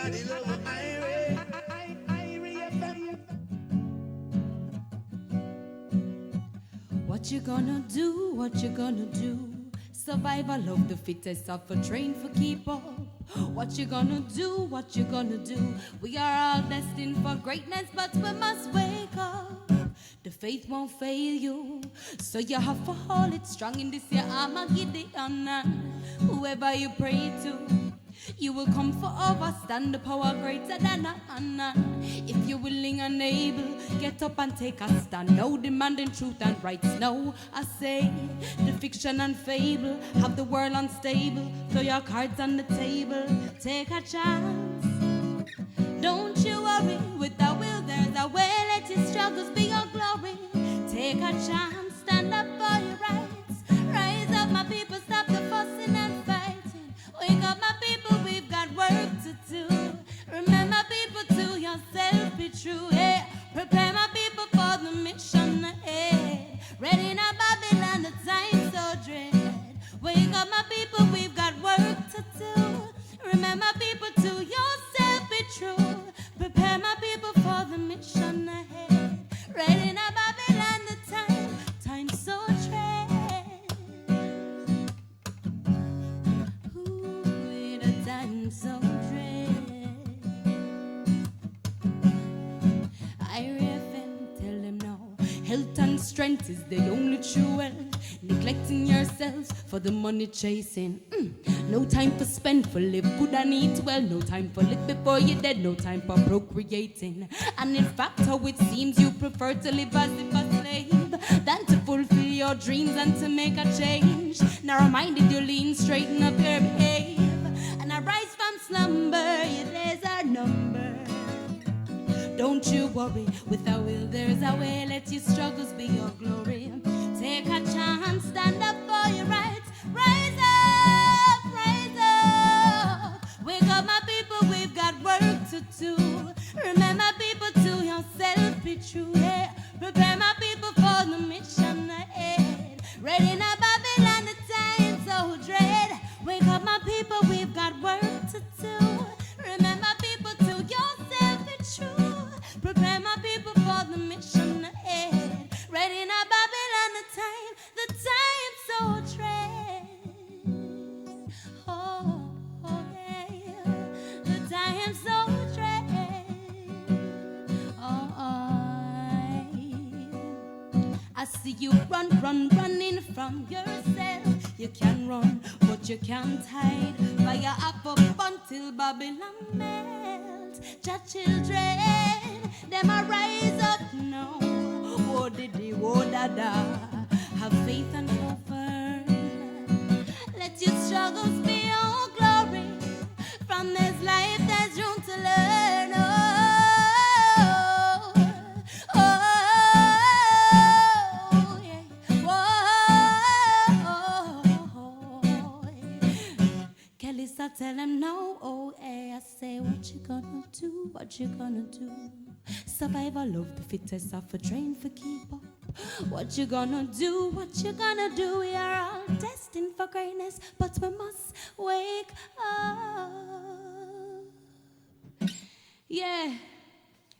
Everybody love Irie FM. What you gonna do? What you gonna do? Survival of the fittest, suffer train for keep up. What you gonna do? What you gonna do? We are all destined for greatness, but we must wake up. The faith won't fail you, so you have to hold it strong in this year. I'ma give the honor. Whoever you pray to, you will come for overstand the power greater than a honor. If you're willing and able, get up and take a stand. No demanding truth and rights. No, I say the fiction and fable have the world unstable. Throw your cards on the table, take a chance. Don't you worry, with the will there's a way. Let your struggles be your glory. Take a chance, stand up for your rights. Rise up, my people, stop the fussing and fighting. Wake up, my people, we've got work to do. Remember, people, to yourself be true. Hey, prepare my people for the mission ahead. Ready now, Babylon, the time so dread. Wake up, my people, we've got work to do. Remember, people, to yourself be true. Prepare my people for the mission ahead. Ready now, Babylon, the time so dread. Ooh, the time so dread. IRFM, tell them now. Health and strength is the only true wealth. Neglecting yourselves for the money chasing. No time for spend, for live good and eat well. No time for live before you're dead. No time for procreating. And in fact, how it seems you prefer to live as if a slave than to fulfill your dreams and to make a change. Narrow-minded, you lean, straighten up your behave. And I rise from slumber, your days are numbered. Don't you worry, with a will there's a way. Let your struggles be your glory. Take a chance, stand up for your rights. Rise up, rise up. Wake up, my people, we've got work to do. Remember, people, to yourself be true. Yeah. Prepare my people for the mission ahead. Ready now, Babylon, the time so dread. Wake up, my people, we've got work to do. Remember, people, to yourself be true. Prepare my people for the mission ahead. Ready now, Babylon, the time so dread. Oh, yeah, the time so dread. I see you running from yourself. You can run, but you can't hide. Fire up until Babylon melts. Your children, them a rise up now. Oh, diddy, oh, dada. Have faith and hope firm. Let your struggles be your glory. From this life, there's room to learn. Kelissa, tell him no, oh, hey, I say, what you gonna do, what you gonna do? Survival of the fittest, suffer train for keep up. What you gonna do, what you gonna do? We are all destined for greatness, but we must wake up. Yeah,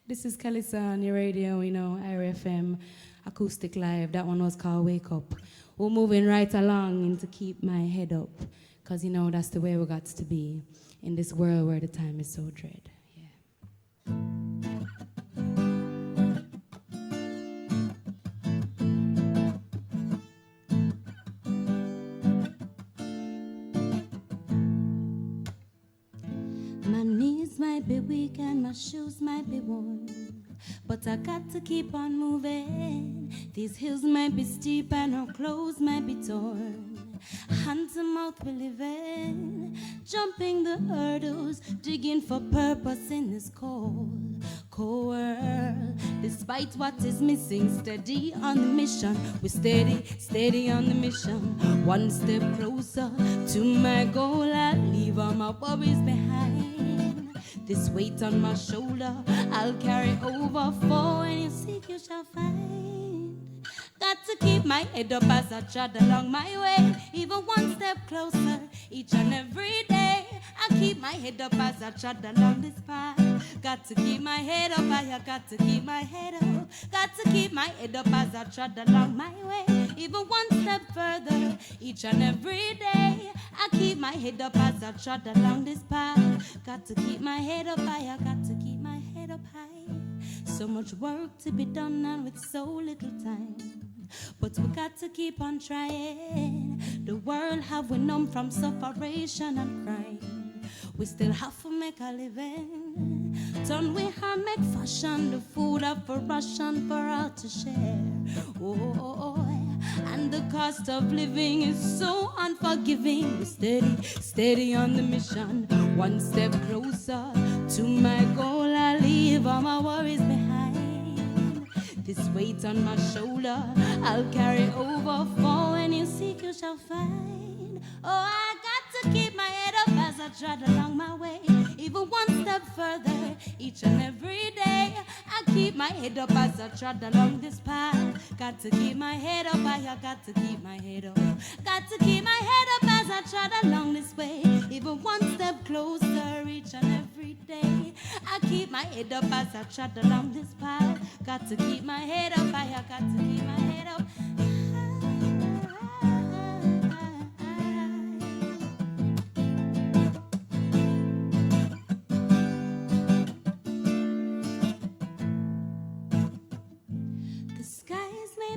this is Kelissa on your radio, you know, IRFM, Acoustic Live. That one was called Wake Up. We're moving right along into Keep My Head Up. Because, you know, that's the way we got to be in this world where the time is so dread. Yeah. My knees might be weak and my shoes might be worn, but I got to keep on moving. These hills might be steep and our clothes might be torn. Hand to mouth we live in, jumping the hurdles, digging for purpose in this cold world. Despite what is missing, steady on the mission. We're steady on the mission. One step closer to my goal. I'll leave all my worries behind. This weight on my shoulder I'll carry over, for when you seek you shall find. Got to keep my head up as I trot along my way, even one step closer each and every day. I keep my head up as I trot along this path. Got to keep my head up, I got to keep my head up. Got to keep my head up as I trot along my way. Even one step further, each and every day. I keep my head up as I trot along this path. Got to keep my head up, I got to keep my head up high. So much work to be done and with so little time. But we got to keep on trying. The world have we numb from separation and crime. We still have to make a living. Turn we hand make fashion, the food up for ration for all to share. Oh, and the cost of living is so unforgiving. We're steady, steady on the mission. One step closer to my goal. I leave all my worries behind. This weight on my shoulder I'll carry over, for when you seek you shall find. Oh, I got to keep my head up as I trot along my way. Even one step further each and every day. I keep my head up as I trot along this path. Got to keep my head up, I got to keep my head up. Got to keep my head up as I trot along this way. Even one step closer each and every day. I keep my head up as I trot along this path. Got to keep my head up, I got to keep my head up.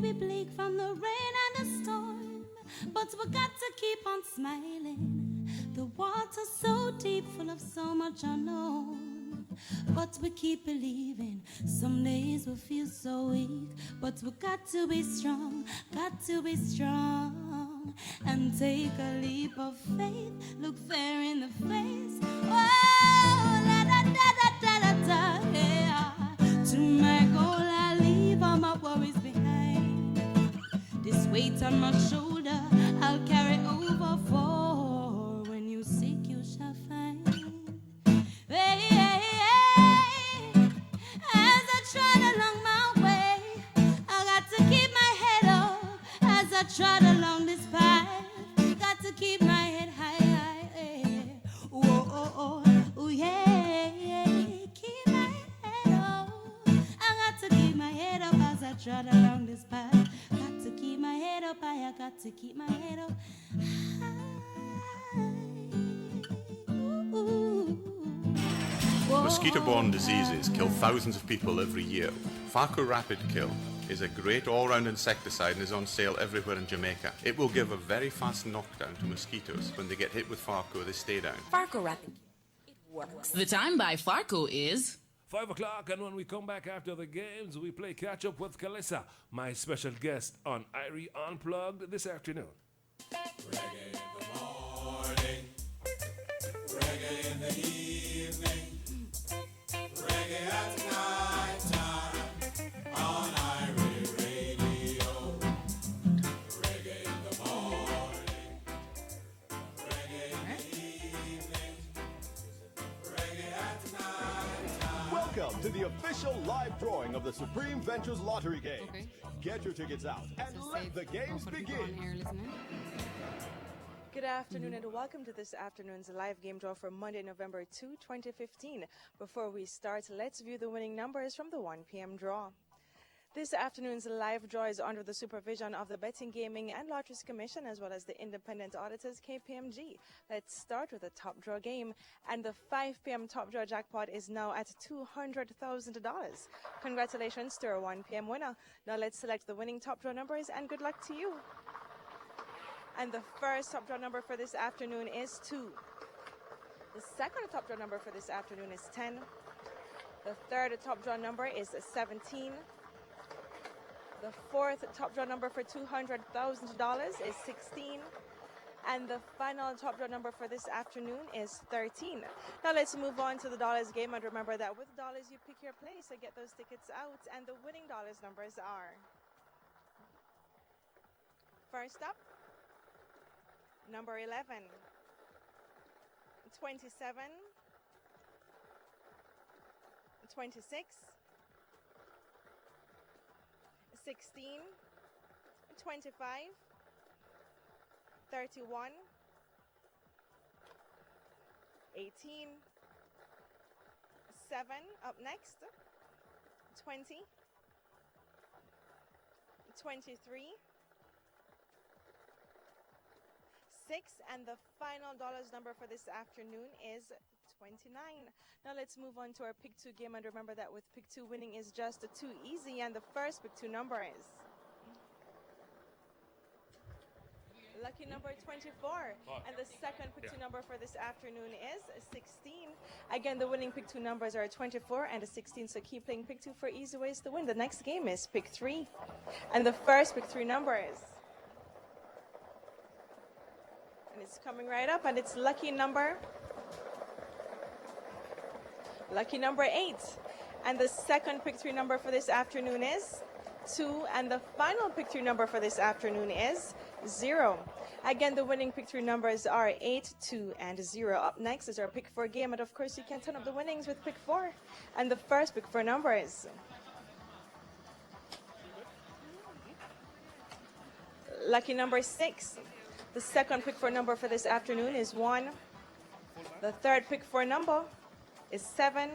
Be bleak from the rain and the storm, but we got to keep on smiling. The water's so deep, full of so much unknown, but we keep believing. Some days we feel so weak, but we got to be strong, and take a leap of faith, look fair in the face. Oh, la da da da da da da, yeah. To my goal I leave all my worries behind. This weight on my shoulder I'll carry over, for when you seek you shall find. Hey, hey, hey. As I trot along my way, I got to keep my head up. As I trot along this path, got to keep my head high, high, hey. Whoa, oh, oh, oh, yeah, yeah. Keep my head up. I got to keep my head up as I trot along this path. Keep my head up, I got to keep my head up high. Mosquito-borne diseases kill thousands of people every year. Farco Rapid Kill is a great all-round insecticide and is on sale everywhere in Jamaica. It will give a very fast knockdown to mosquitoes. When they get hit with Farco, they stay down. Farco Rapid Kill. It works. The time by Farco is 5 o'clock, and when we come back after the games, we play catch-up with Kelissa, my special guest on Irie Unplugged this afternoon. Reggae in the morning, reggae in the evening, reggae at night time on Irie Radio. Reggae in the morning, reggae in the evening, reggae at night time. Welcome to the official live drawing of the Supreme Ventures Lottery Games. Okay. Get your tickets out and let the games begin. Good afternoon and welcome to this afternoon's live game draw for Monday, November 2, 2015. Before we start, let's view the winning numbers from the 1 p.m. draw. This afternoon's live draw is under the supervision of the Betting, Gaming and Lotteries Commission as well as the independent auditors KPMG. Let's start with the top draw game, and the 5 p.m. top draw jackpot is now at $200,000. Congratulations to our 1 p.m. winner. Now let's select the winning top draw numbers and good luck to you. And the first top draw number for this afternoon is 2. The second top draw number for this afternoon is 10. The third top draw number is 17. The fourth top draw number for $200,000 is 16. And the final top draw number for this afternoon is 13. Now let's move on to the dollars game, and remember that with dollars you pick your place to get those tickets out, and the winning dollars numbers are: first up, number 11, 27, 26, 16, 25, 31, 18. 7 up next. 20. 23. 6, and the final dollars number for this afternoon is 29. Now let's move on to our pick 2 game, and remember that with pick 2 winning is just too easy, and the first pick 2 number is lucky number 24, and the second pick 2 number for this afternoon is 16. Again, the winning pick 2 numbers are 24 and 16, so keep playing pick 2 for easy ways to win. The next game is pick 3, and the first pick 3 number is, and it's coming right up, and it's lucky number 8. And the second pick 3 number for this afternoon is 2, and the final pick 3 number for this afternoon is 0. Again, the winning pick 3 numbers are 8, 2, and 0. Up next is our pick 4 game, and of course you can turn up the winnings with pick 4. And the first pick 4 number is lucky number 6. The second pick 4 number for this afternoon is 1. The third pick 4 number is 7.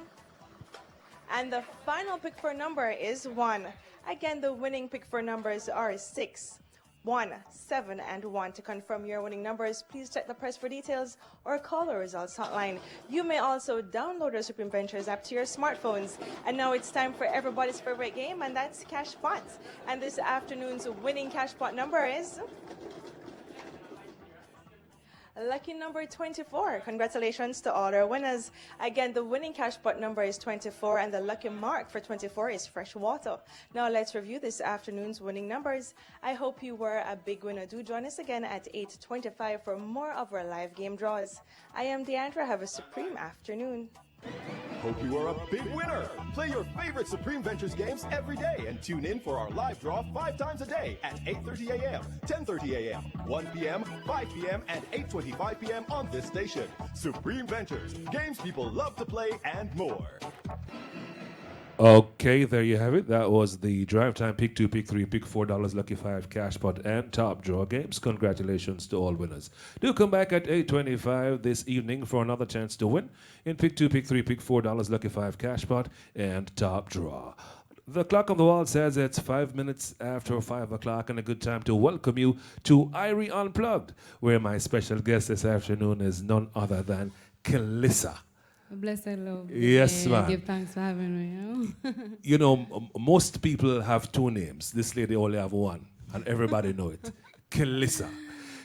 And the final pick 4 number is 1. Again, the winning pick 4 numbers are 6, 1, 7, and 1. To confirm your winning numbers, please check the press for details or call the results hotline. You may also download the Supreme Ventures app to your smartphones. And now it's time for everybody's favorite game, and that's Cash Pot. And this afternoon's winning Cash Pot number is lucky number 24. Congratulations to all our winners. Again, the winning cash pot number is 24, and the lucky mark for 24 is fresh water. Now let's review this afternoon's winning numbers. I hope you were a big winner. Do join us again at 8:25 for more of our live game draws. I am Deandra. Have a supreme afternoon. Hope you are a big winner. Play your favorite Supreme Ventures games every day and tune in for our live draw 5 times a day at 8:30 a.m., 10:30 a.m., 1 p.m., 5 p.m., and 8:25 p.m. on this station. Supreme Ventures, games people love to play and more. Okay, there you have it. That was the Drive Time Pick 2, Pick 3, Pick $4, Lucky 5, Cash Pot, and Top Draw games. Congratulations to all winners. Do come back at 8:25 this evening for another chance to win in Pick 2, Pick 3, Pick $4, Lucky 5, Cash Pot, and Top Draw. The clock on the wall says it's 5 minutes after 5 o'clock, and a good time to welcome you to Irie Unplugged, where my special guest this afternoon is none other than Kelissa. Blessed love. Yes, Yeah, ma'am. give thanks for having me. You know, most people have 2 names. This lady only have 1, and everybody know it. Kelissa.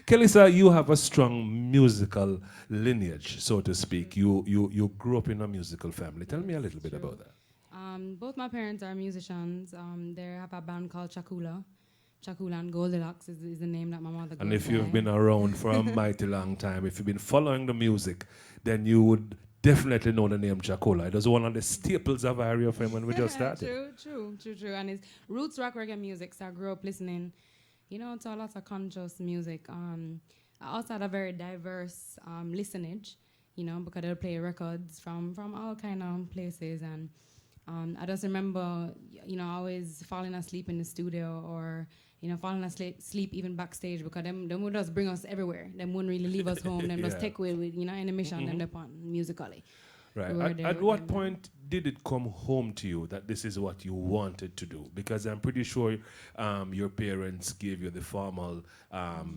Kelissa, you have a strong musical lineage, so to speak. You grew up in a musical family. Tell me a little bit about that. Both my parents are musicians. They have a band called Chakula. Chakula and Goldilocks is the name that my mother goes And if by. you've been around for a mighty long time, if you've been following the music, then you would definitely know the name Chakula. It was one of the staples of Irie FM when we just started. True. And it's roots rock reggae music, so I grew up listening, to a lot of conscious music. I also had a very diverse listenage, because they'll play records from all kind of places. And I just remember, always falling asleep in the studio or, falling asleep even backstage, because them would just bring us everywhere. Them wouldn't really leave us home. Them just take away with, any mission them upon musically. Right. At what point did it come home to you that this is what you wanted to do? Because I'm pretty sure your parents gave you the formal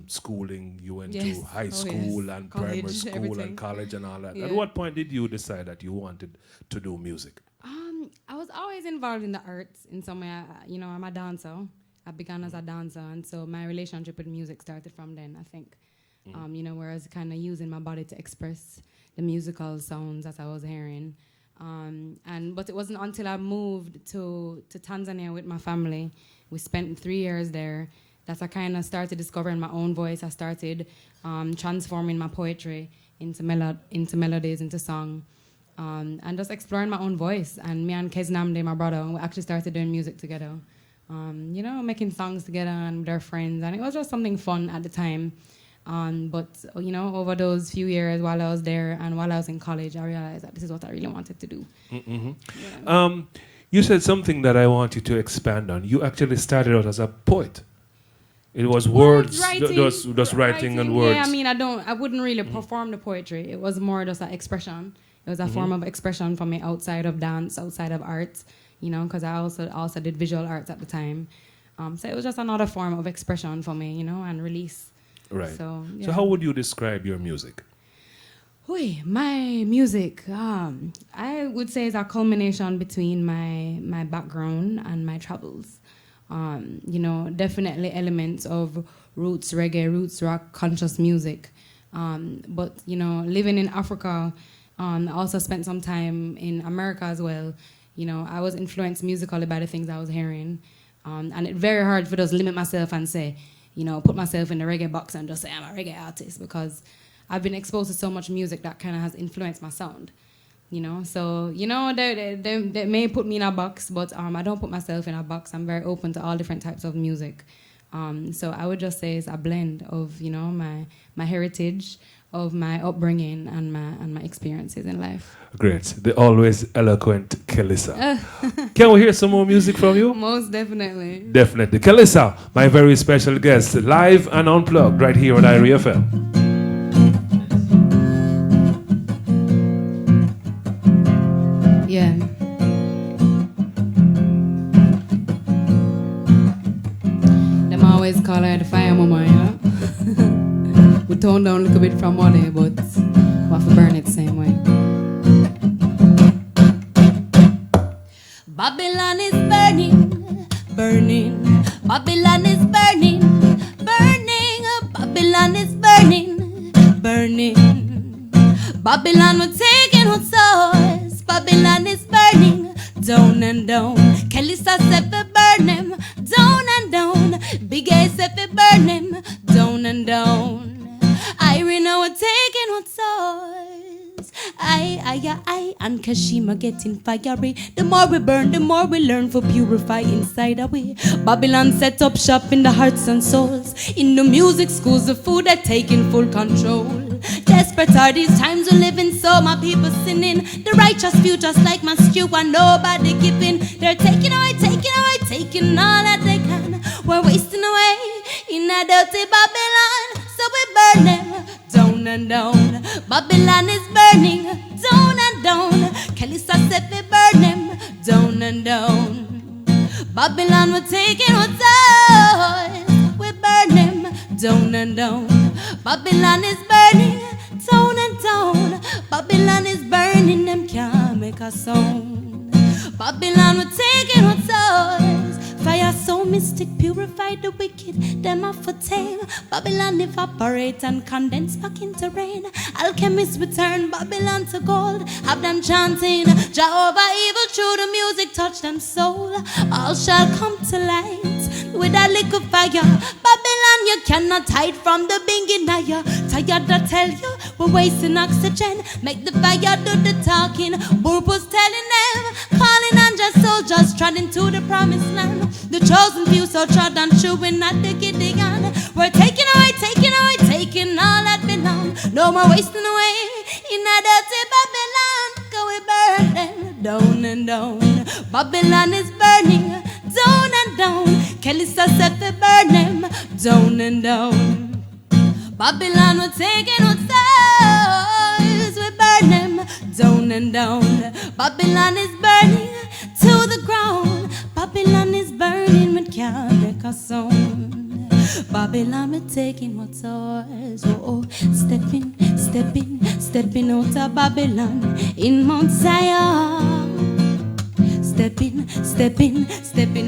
schooling. You went to high school and college, primary school everything. and college and all that. Yeah. At what point did you decide that you wanted to do music? I was always involved in the arts in some way. I'm a dancer. I began as a dancer, and so my relationship with music started from then, I think. Whereas kind of using my body to express the musical sounds that I was hearing. But it wasn't until I moved to Tanzania with my family. We spent 3 years there that I kind of started discovering my own voice. I started transforming my poetry into melodies, into song. And just exploring my own voice. And me and Keznamde, my brother, we actually started doing music together. Making songs together and with our friends. And it was just something fun at the time. But over those few years while I was there and while I was in college, I realized that this is what I really wanted to do. Mm-hmm. Yeah. You said something that I want you to expand on. You actually started out as a poet. It was words, writing, just writing and words. Yeah, I mean, I wouldn't really perform the poetry. It was more just an expression. It was a form of expression for me outside of dance, outside of art, you know, because I also did visual arts at the time. So it was just another form of expression for me, you know, and release. Right. So, yeah. So how would you describe your music? My music, I would say is a culmination between my background and my travels. You know, definitely elements of roots reggae, roots rock, conscious music. But, you know, living in Africa, I also spent some time in America as well. You know, I was influenced musically by the things I was hearing. And it's very hard for just limit myself and say, you know, put myself in the reggae box and just say I'm a reggae artist, because I've been exposed to so much music that kind of has influenced my sound. You know, so, you know, they may put me in a box, but I don't put myself in a box. I'm very open to all different types of music. So I would just say it's a blend of, you know, my heritage, of my upbringing and my experiences in life. Great. The always eloquent Kelissa. Can we hear some more music from you? Most definitely. Definitely. Kelissa, my very special guest, live and unplugged right here on Irie FM. Yeah. Them always call her the fire mama, you know? We tone down a little bit from money, but we have to burn it the same way. Babylon is burning, burning. Babylon is burning, burning. Babylon is burning, burning. Babylon, we're taking what's ours. Babylon is burning, down and down. Kelissa said we burn him, down and down. Big A said we burn him, down and down. Irina, we're taking what's ours. I, and Kashima getting fiery. The more we burn, the more we learn for purify inside our way. Babylon set up shop in the hearts and souls. In the music schools, the food are taking full control. Desperate are these times we live in, so my people sinning. The righteous few just like my stew and nobody giving. They're taking away, taking all that they can. We're wasting away in a dirty Babylon, so we burn them down and down. Babylon is burning, down and down. Kelissa said we burn them down and down. Babylon, we're taking what's ours. We burn them down and down. Babylon is burning, down and down. Babylon is burning, them can't make a sound. Babylon, we're taking what's ours. Fire so mystic, purify the wicked, them off for tame. Babylon evaporate and condense back into rain. Alchemists return Babylon to gold. Have them chanting Jehovah evil through the music, touch them soul. All shall come to light with a little fire. Babylon, you cannot hide from the binginaya. Tired to tell you we're wasting oxygen. Make the fire do the talking. Burpus telling them, calling on just soldiers trotting to the promised land. The chosen few so trod and chewing at the Gideon. We're taking away, taking all that belong. No more wasting away in a dirty Babylon. Go we burn them down and down. Babylon is burning, down and down. Kelissa said we burn them down and down. Babylon, we're taking what's ours. We burn them down and down. Babylon is burning to the ground. Babylon is burning, but can't make a sound. Babylon, we're taking what's ours. Oh, stepping out of Babylon in Mount Zion. Stepping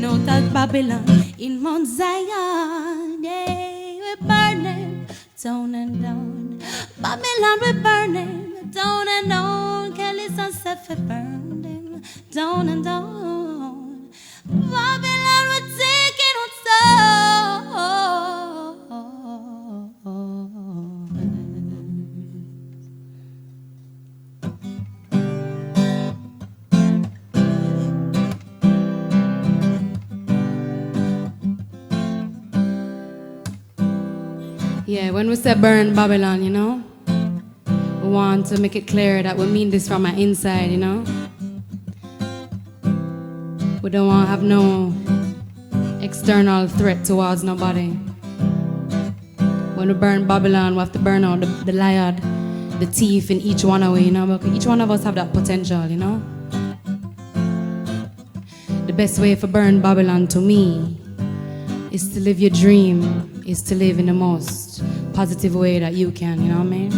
out of Babylon in Mount Zion. Yeah, we're burning down and down. Babylon, we're burning down and down. Kelissa said we burn them down and down. Babylon, we're taking what's ours. Yeah, when we say burn Babylon, you know, we want to make it clear that we mean this from our inside, you know. We don't want to have no external threat towards nobody. When we burn Babylon, we have to burn out the liar, the thief in each one of us, you know, because each one of us have that potential, you know. The best way for burn Babylon to me is to live your dream, is to live in the most positive way that you can, you know what I mean?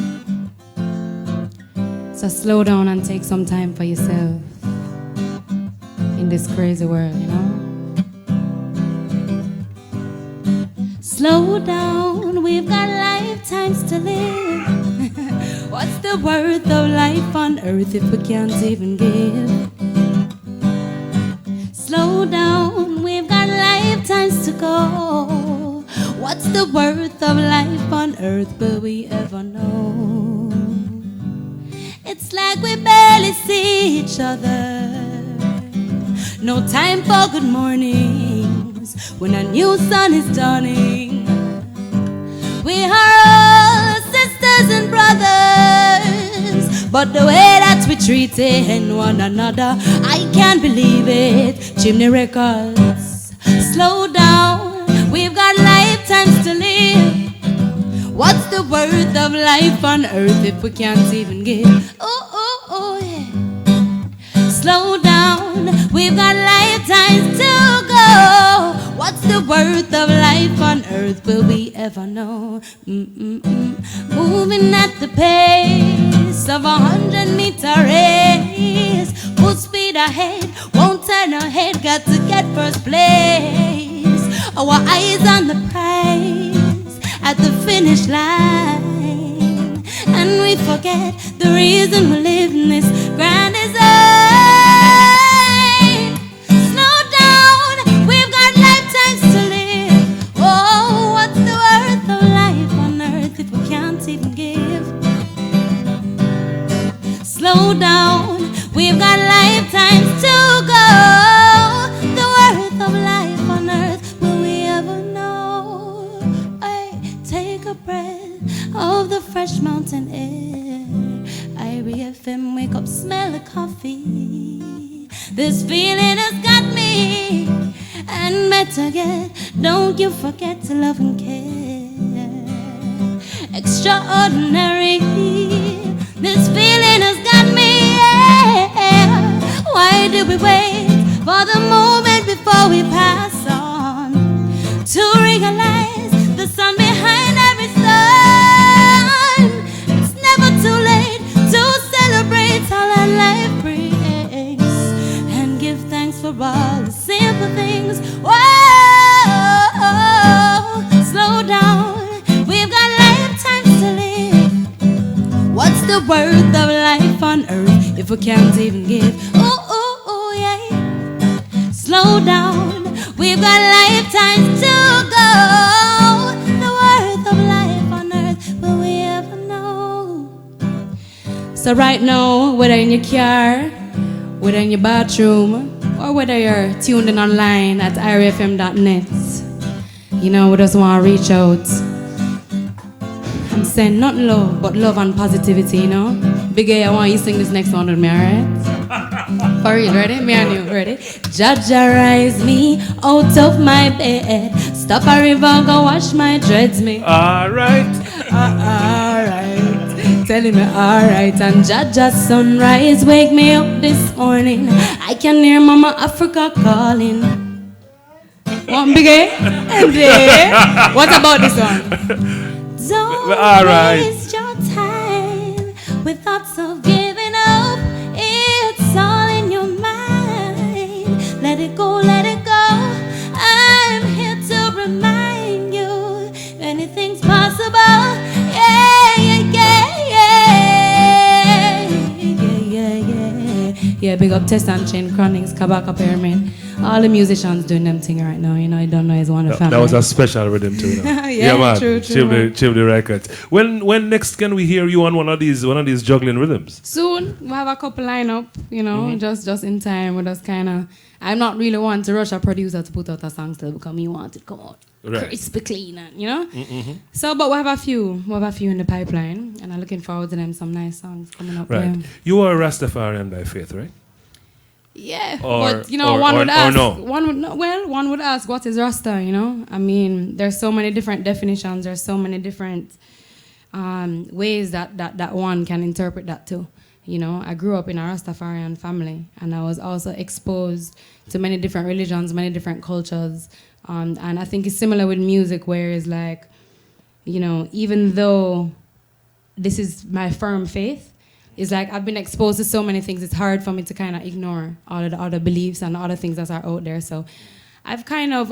So slow down and take some time for yourself in this crazy world, you know? Slow down, we've got lifetimes to live. What's the worth of life on earth if we can't even give? Slow down, we've got lifetimes to go. What's the worth of life on earth, will we ever know? It's like we barely see each other. No time for good mornings when a new sun is dawning. We are all sisters and brothers, but the way that we treating one another, I can't believe it. Chimney Records, slow down, we've got lifetimes to live. What's the worth of life on earth if we can't even give? Oh, yeah. Slow down, we've got lifetimes to go. What's the worth of life on earth, will we ever know? Moving at the pace of 100-meter race. Full speed ahead, won't turn ahead, got to get first place. Our eyes on the prize at the finish line, and we forget the reason we live in this grand design. Slow down, we've got lifetimes to live. Oh, what's the worth of life on earth if we can't even give? Slow down, we've got lifetimes to go. The worth of life on earth, will we ever know? Hey, take a breath of the fresh mountain air. IRFM, wake up, smell the coffee. This feeling has got me, and met again. Don't you forget to love and care. Extraordinary, this feeling has got me, yeah. Why do we wait for the moment before we pass on to realize the sun behind every sun? It's never too late to celebrate all that life brings and give thanks for all the simple things. Whoa, slow down, we've got lifetimes to live. What's the worth of life on earth if we can't even give? Oh, yeah. Slow down, we've got lifetimes to go. The worth of life on earth, will we ever know? So right now, whether in your car, whether in your bathroom, or whether you're tuned in online at irfm.net, you know, we just want to reach out. I'm saying not love, but love and positivity, you know. Big A, I want you to sing this next one with me, alright? For real, ready? Me and you, ready? Jaja, rise me out of my bed. Stop a river, go wash my dreads, me. Alright. Alright. Telling me alright. And Jaja, sunrise, wake me up this morning. I can hear Mama Africa calling. One Big A? And what about this one? Don't waste your time with thoughts of giving up. It's all in your mind. Let it go, let it go. I'm here to remind you anything's possible. Yeah, big up Tess and Chain, Chronix, Kabaka Pyramid. All the musicians doing them thing right now, you know, you don't know it's one of the family. That was a special rhythm too. You know? Yeah, man. true. Chip the records. When next can we hear you on one of these juggling rhythms? Soon we have a couple lineup, you know, just in time. We just kind of. I'm not really one to rush a producer to put out a song still because me want it to come out crispy clean, and, you know. So, but we have a few in the pipeline, and I'm looking forward to them. Some nice songs coming up. Right. Yeah. You are a Rastafarian by faith, right? Yeah, Or- but you know, or- one or- would or ask. no? One would ask, what is Rasta? You know, I mean, there's so many different definitions. There's so many different ways that one can interpret that too. You know, I grew up in a Rastafarian family, and I was also exposed to many different religions, many different cultures, and I think it's similar with music, where it's like, you know, even though this is my firm faith, it's like I've been exposed to so many things, it's hard for me to kind of ignore all of the other beliefs and other things that are out there. So I've kind of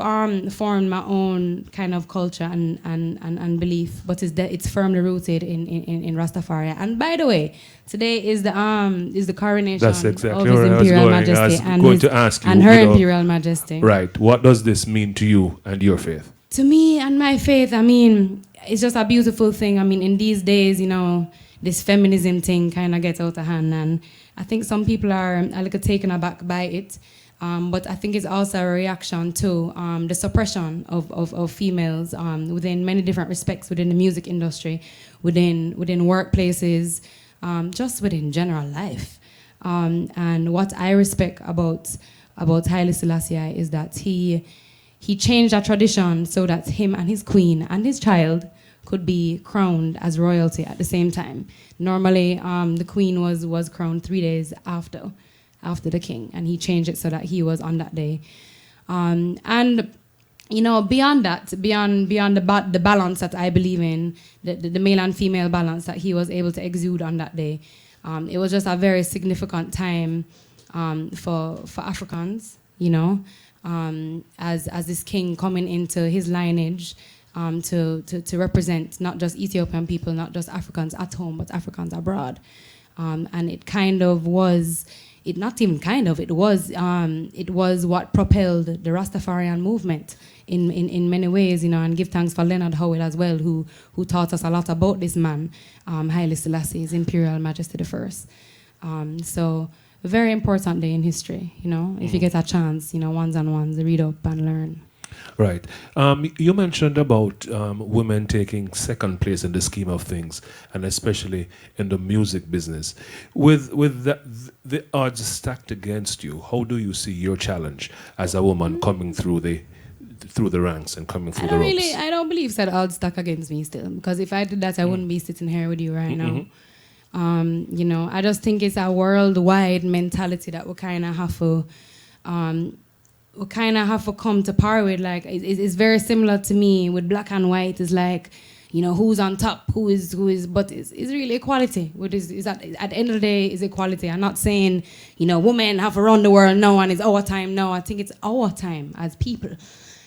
formed my own kind of culture and belief, but it's firmly rooted in Rastafari. And by the way, today is the coronation That's exactly of His where I was Imperial going. I was Majesty going to ask you, and Her you know, Imperial Majesty. Right. What does this mean to you and your faith? To me and my faith, I mean, it's just a beautiful thing. I mean, in these days, you know, this feminism thing kind of gets out of hand, and I think some people are a little taken aback by it. But I think it's also a reaction to the suppression of females within many different respects, within the music industry, within workplaces, just within general life. And what I respect about Haile Selassie is that he changed that tradition so that him and his queen and his child could be crowned as royalty at the same time. Normally, the queen was crowned 3 days after the king, and he changed it so that he was on that day. And you know, beyond that, beyond the balance that I believe in, the male and female balance that he was able to exude on that day, it was just a very significant time for Africans, you know, as this king coming into his lineage to represent not just Ethiopian people, not just Africans at home, but Africans abroad. And it kind of was, it not even kind of, it was what propelled the Rastafarian movement in many ways, you know, and give thanks for Leonard Howell as well, who taught us a lot about this man, Haile Selassie, His Imperial Majesty the First. So a very important day in history, you know, if you get a chance, you know, ones and ones, read up and learn. Right. You mentioned about women taking second place in the scheme of things, and especially in the music business. With the odds stacked against you, how do you see your challenge as a woman coming through the ranks and coming through the ropes? I don't believe that odds stack against me still, because if I did that, I wouldn't be sitting here with you right now. You know, I just think it's a worldwide mentality that we kind of have to come to par with. Like, it's very similar to me with black and white. It's like, you know, who's on top, who is, but it's really equality. What is at the end of the day is equality. I'm not saying, you know, women have to run the world, no, and it's our time. No, I think it's our time as people,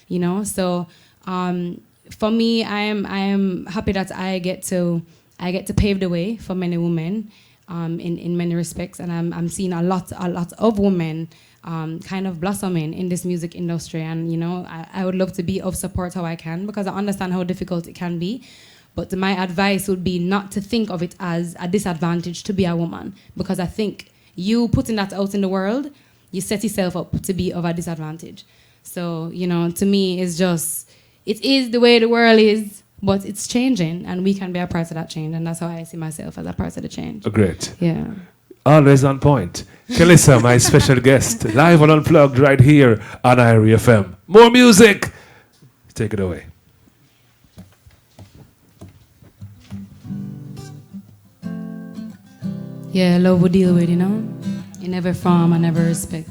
you know. So for me, I am happy that I get to pave the way for many women in many respects, and I'm seeing a lot of women kind of blossoming in this music industry. And you know, I would love to be of support how I can, because I understand how difficult it can be. But my advice would be not to think of it as a disadvantage to be a woman, because I think you putting that out in the world, you set yourself up to be of a disadvantage. So, you know, to me, it's just, it is the way the world is, but it's changing, and we can be a part of that change, and that's how I see myself, as a part of the change. Great. Yeah. Always on point. Kelissa, my special guest, live on Unplugged right here on IRE FM. More music. Take it away. Yeah, love we deal with, you know, in every form and every respect.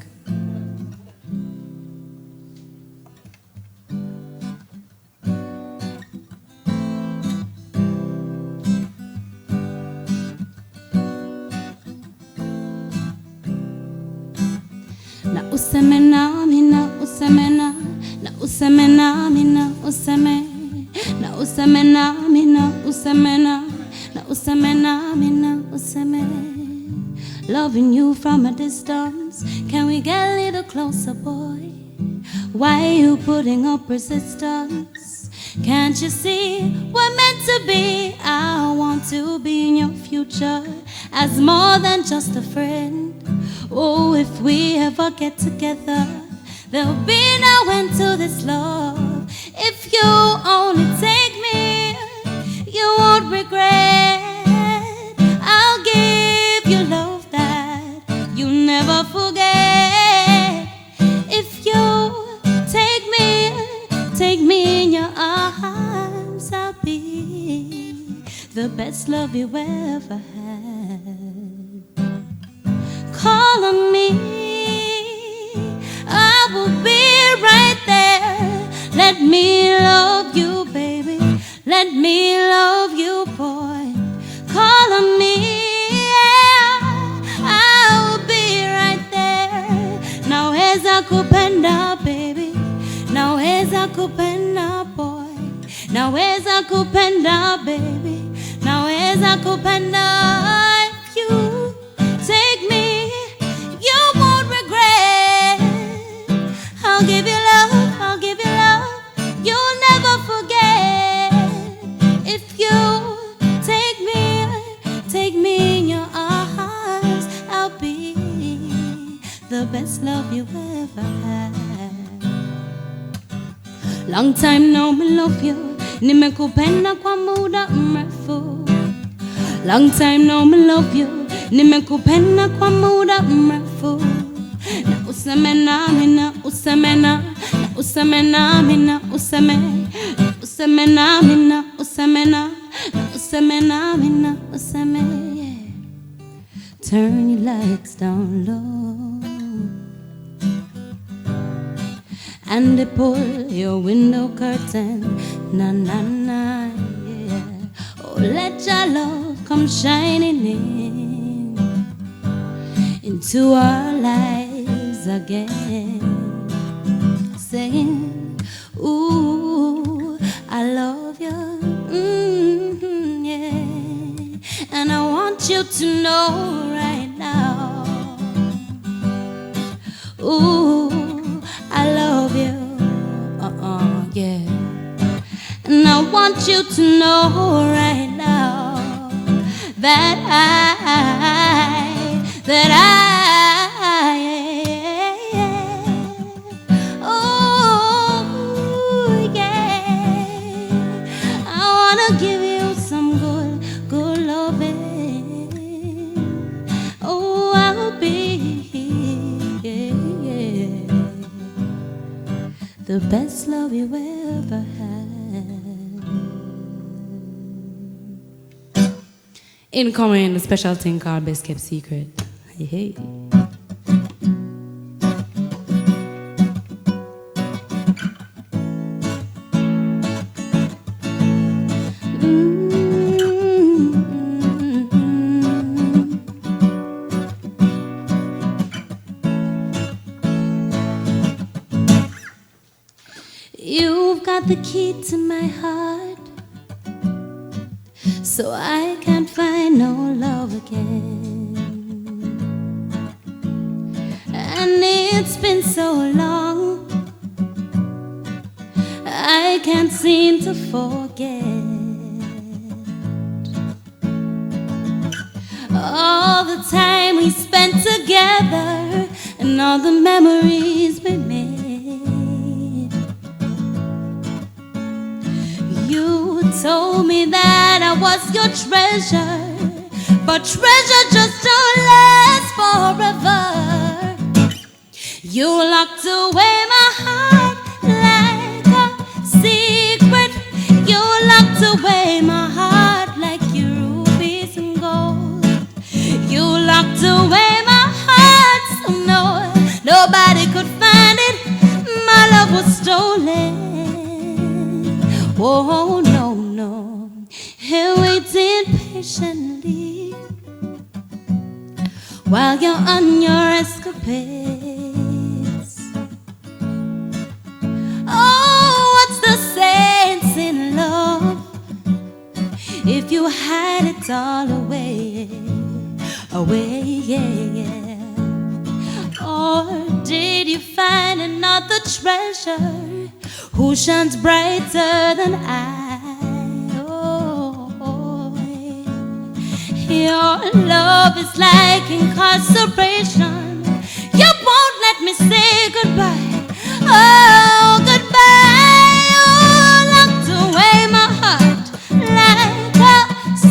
Na useme nami, na useme na, na useme nami, na useme, na useme nami, na useme na, na useme nami, na useme. Loving you from a distance, can we get a little closer, boy? Why are you putting up resistance? Can't you see we're meant to be? I want to be in your future as more than just a friend. Oh, if we ever get together, there'll be no end to this love. If you only take me, you won't regret. I'll give you love that you never forget. forget. If you take me in your arms, I'll be the best love you ever had. Call on me, I will be right there. Let me love you, baby. Let me love you, boy. Call on me, yeah, I'll be right there. Naweza kupenda, baby. Naweza kupenda, boy. Naweza kupenda, baby. Naweza kupenda. If you take me, you won't regret. I'll give you love, I'll give you love. You'll never forget. If you take me in your arms, I'll be the best love you ever had. Long time now, me love you. Nimekupenda kwa muda mrefu. Long time now, me love you. Nimekupenda kwa muda mrefu. Na useme nami, na useme na useme nami, na useme nami, na useme na useme nami, na useme, yeah. Turn your lights down low and pull your window curtain, na na na, yeah. Oh, let your love come shining in into our lives again, saying, ooh, I love you, yeah. And I want you to know right now, ooh, I love you, yeah. And I want you to know right now that oh, yeah. I wanna give you some good loving. Oh, I'll be, yeah, the best love you ever had. Incoming, the special thing called Best Kept Secret. Hey, hey. You've got the key to my heart, so I can't find no love again. And it's been so long, I can't seem to forget all the time we spent together and all the memories we made. You told me that I was your treasure, but treasure just don't last forever. You locked away my heart like a secret. You locked away my heart like your rubies and gold. You locked away my heart so nobody could find it. My love was stolen. Oh, no, no. Here waiting patiently while you're on your escapades. Oh, what's the sense in love if you had it all away, yeah. Or did you find another treasure who shines brighter than I? Oh, your love is like incarceration. You won't let me say goodbye. Oh, goodbye. You locked away my heart like a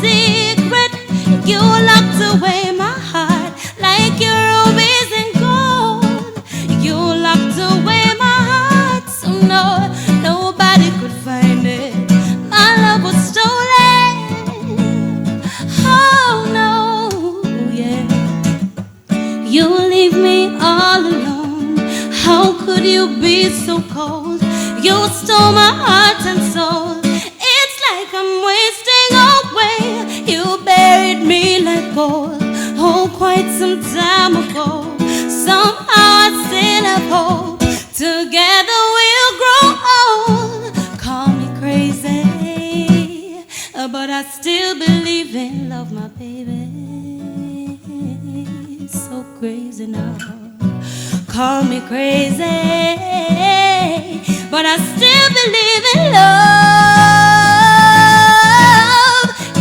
secret. You locked away my heart like your rubies and gold. could you be so cold? You stole my heart and soul. It's like I'm wasting away. You buried me like gold, oh, quite some time ago. Somehow I still have hope. Together we'll grow old. Call me crazy, but I still believe in love, my baby. So crazy now. Call me crazy, but I still believe in love.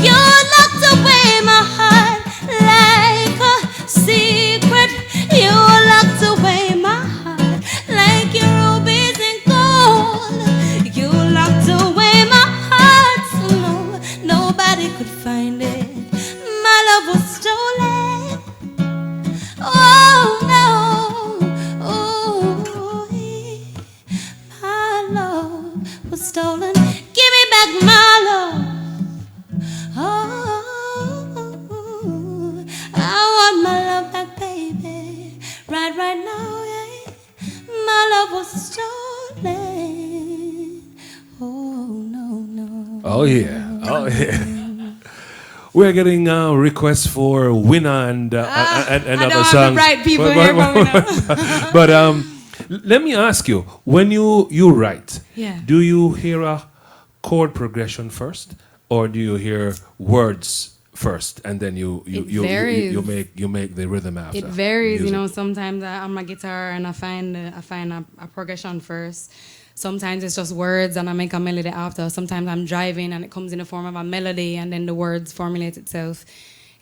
You locked away my heart like a secret. You locked away my heart like your rubies and gold. You locked away my heart so nobody could find it. My love was stolen. Oh no, oh, my love was stolen. Give me back my love. Oh, I want my love back, baby. Right now, yeah. My love was stolen. Oh no. Oh yeah. We're getting requests for Winner and other I don't songs. have the right people here for Winner. But let me ask you: when you write, Yeah. do you hear a chord progression first, or do you hear words first, and then you varies. make the rhythm after? It varies, music? you know. Sometimes I'm on my guitar and I find a progression first. Sometimes it's just words and I make a melody after. Sometimes I'm driving and it comes in the form of a melody and then the words formulate itself.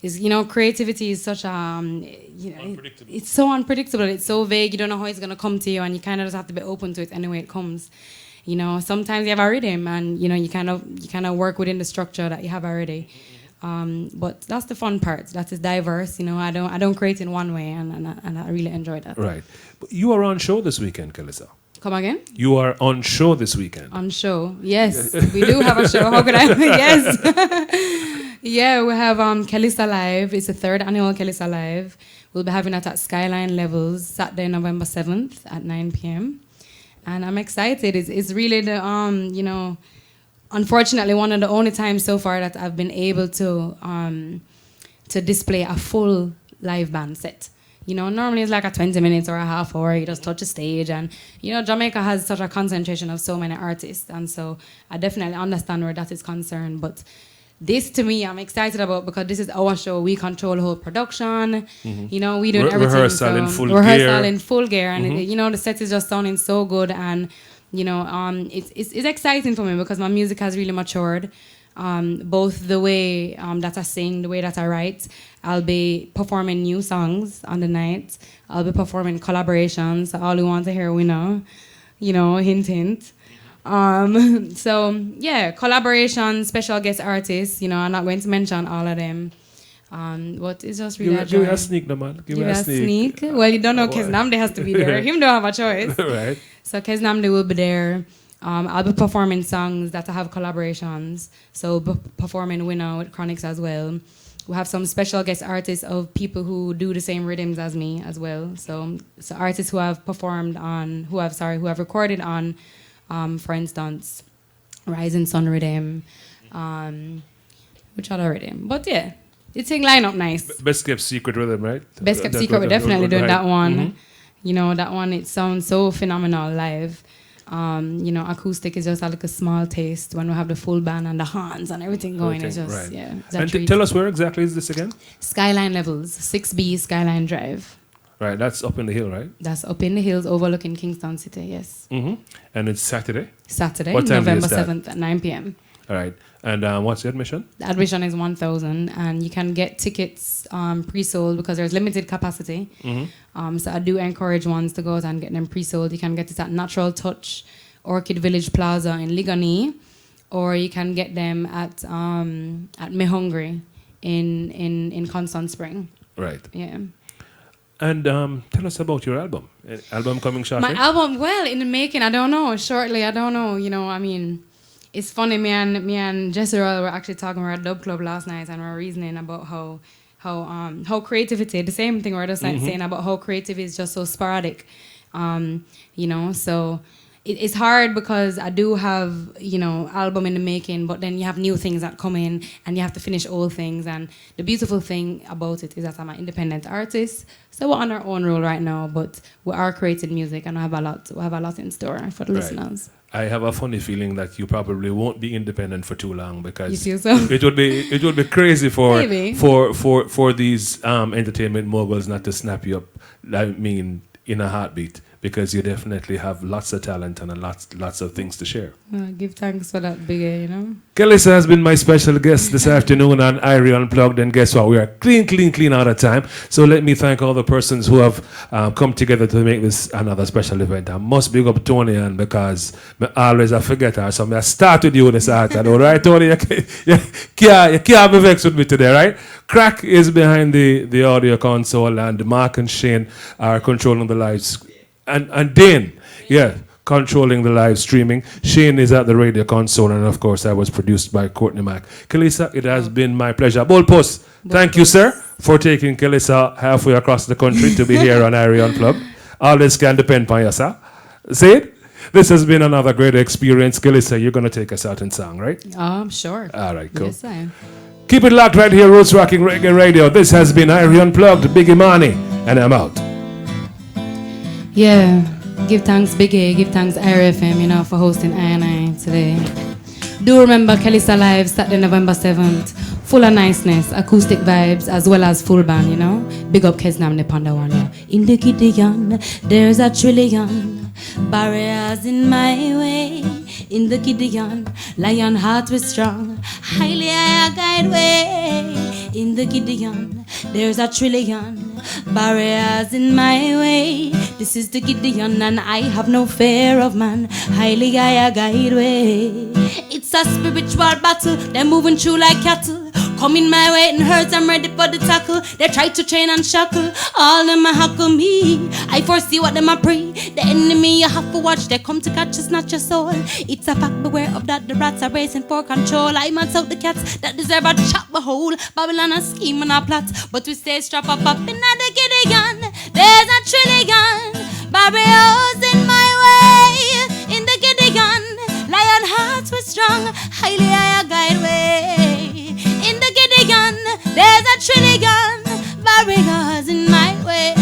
Is, you know, creativity is such a it's so unpredictable. It's so vague. You don't know how it's gonna come to you, and you kind of just have to be open to it anyway it comes. You know, sometimes you have a rhythm, and you know you kind of work within the structure that you have already. But that's the fun part. That is diverse. You know, I don't create in one way, and I really enjoy that. Right. But you are on show this weekend, Kelissa. Come again? You are on show this weekend. On show, yes, we do have a show. How could I? Yes, yeah, we have Kelissa Live. It's the 3rd annual Kelissa Live. We'll be having it at Skyline Levels Saturday, November 7th at 9 p.m. And I'm excited. It's really the you know, unfortunately one of the only times so far that I've been able to display a full live band set. You know, normally it's like a 20 minutes or a half hour, you just touch a stage. And, you know, Jamaica has such a concentration of so many artists. And so I definitely understand where that is concerned. But this, to me, I'm excited about because this is our show. We control the whole production. You know, we do everything. Rehearsal in full gear. Rehearsal in full gear. And, you know, the set is just sounding so good. And, you know, it's exciting for me because my music has really matured. Both the way that I sing, the way that I write. I'll be performing new songs on the night. I'll be performing collaborations. All you want to hear, we know. You know, hint, hint. So, yeah, collaborations, special guest artists. You know, I'm not going to mention all of them. But it's just really Give me a sneak, no, man. Give me a sneak. Well, you don't know Kes Namde has to be there. Him don't have a choice. Right. So Kes Namde will be there. I'll be performing songs that I have collaborations. So performing Winner with Chronics as well. We have some special guest artists of people who do the same rhythms as me as well. So artists who have performed on, who have recorded on, for instance, Rising Sun Rhythm, which other rhythm? But yeah, it's a line up nice. Best Kept Secret Rhythm, right? Best Kept Secret, we're definitely doing that one. You know, that one, it sounds so phenomenal live. You know, acoustic is just like a small taste when we have the full band and the horns and everything going. It's just, right. yeah. And tell us where exactly is this again? Skyline Levels, 6B Skyline Drive. Right, that's up in the hill, right? That's up in the hills overlooking Kingston City, yes. And it's Saturday? Saturday, What time November is that? 7th at 9 p.m. All right. And what's the admission? The admission is 1,000, and you can get tickets pre-sold because there's limited capacity. So I do encourage ones to go out and get them pre-sold. You can get it at Natural Touch, Orchid Village Plaza in Ligoni, or you can get them at Me Hungry in Constant Spring. Right. Yeah. And tell us about your album. Album coming shortly? My album, well, in the making, I don't know. Shortly, I don't know. You know, I mean, it's funny. Me and Jesse Royal were actually talking. We were at Dub Club last night, and we were reasoning about how creativity. The same thing we were just saying about how creative is just so sporadic, So it's hard because I do have, album in the making, but then you have new things that come in and you have to finish old things. And the beautiful thing about it is that I'm an independent artist. So we're on our own role right now, but we are creating music and we have a lot in store for the listeners. I have a funny feeling that you probably won't be independent for too long because you feel so? it would be crazy for Maybe. for these entertainment moguls not to snap you up. I mean, in a heartbeat, because you definitely have lots of talent and lots of things to share. Give thanks for that, big, Kelissa has been my special guest this afternoon on Irie Unplugged, and guess what? We are clean out of time. So let me thank all the persons who have come together to make this another special event. I must big up Tony, and because I always forget her, so I start with you this afternoon, right, Tony? You can't be vexed with me today, right? Crack is behind the audio console, and Mark and Shane are controlling the lives. And Dane, controlling the live streaming. Shane is at the radio console, and of course, I was produced by Courtney Mack. Kelissa, it has been my pleasure. Bullpost, thank you, sir, for taking Kelissa halfway across the country to be here on Irie Unplugged. All this can depend on you, sir. See it? This has been another great experience. Kelissa, you're going to take us out in song, right? I'm sure. All right, cool. Yes, I am. Keep it locked right here, Roots Rocking Reggae Radio. This has been Irie Unplugged, Big Imani, and I'm out. Yeah, give thanks Big A, give thanks IRFM, for hosting I today. Do remember Kelissa Live, Saturday, November 7th. Full of niceness, acoustic vibes, as well as full band, Big up Kesnam the Panda one, In the Gideon, there's a trillion barriers in my way. In the Gideon, lion heart was strong, highly I guide way. In the Gideon, there's a trillion barriers in my way. This is the Gideon and I have no fear of man, highly I guide way. It's a spiritual battle, they're moving through like cattle. Coming my way and hurts, I'm ready for the tackle. They try to chain and shackle, all them a hackle me. I foresee what them a pray. The enemy you have to watch, they come to catch us, not your soul. It's a fact, beware of that, the rats are racing for control. I must out the cats that deserve a chop a hole. Babylon a scheme and a plot, but we stay strap up in the Gideon. There's a trillion barriers in my way. In the Gideon, lion hearts were strong, highly I guide way. In the Gideon, there's a trillion barriers in my way.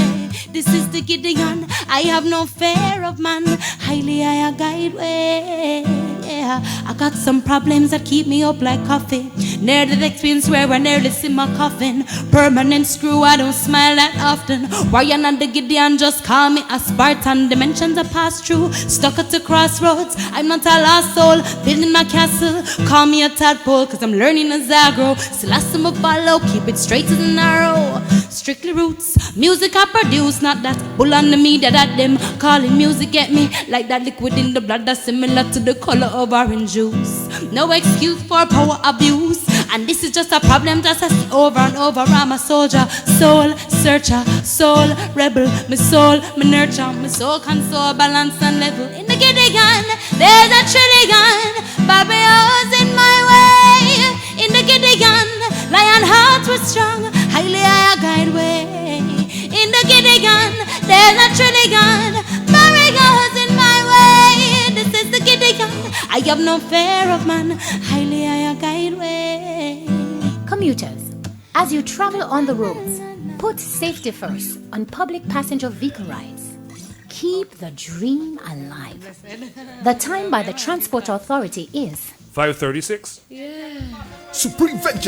This is the Gideon, I have no fear of man, highly I guide way. I got some problems that keep me up like coffee. Near the experience where I nearly see my coffin. Permanent screw, I don't smile that often. Ryan and the Gideon just call me a Spartan. Dimensions I pass through, stuck at the crossroads. I'm not a lost soul, building my castle. Call me a tadpole, cause I'm learning as I grow. Still I some follow, keep it straight and narrow. Strictly roots, music I produce, not that bull on the media that them calling music get me. Like that liquid in the blood that's similar to the color of orange juice. No excuse for power abuse. And this is just a problem that I see over and over. I'm a soldier, soul searcher, soul rebel. My soul, my nurture, my soul console, balance and level. In the Gideon, there's a trillion barriers in my way. In the Gideon, lion heart was strong, highly I guide way. In the Gideon, there's a trillion barriers in my way. This is the Gideon, I have no fear of man, highly I guide way. Commuters, as you travel on the roads, put safety first on public passenger vehicle rides. Keep the dream alive. The time by the Transport Authority is 5:36. Supreme Venture.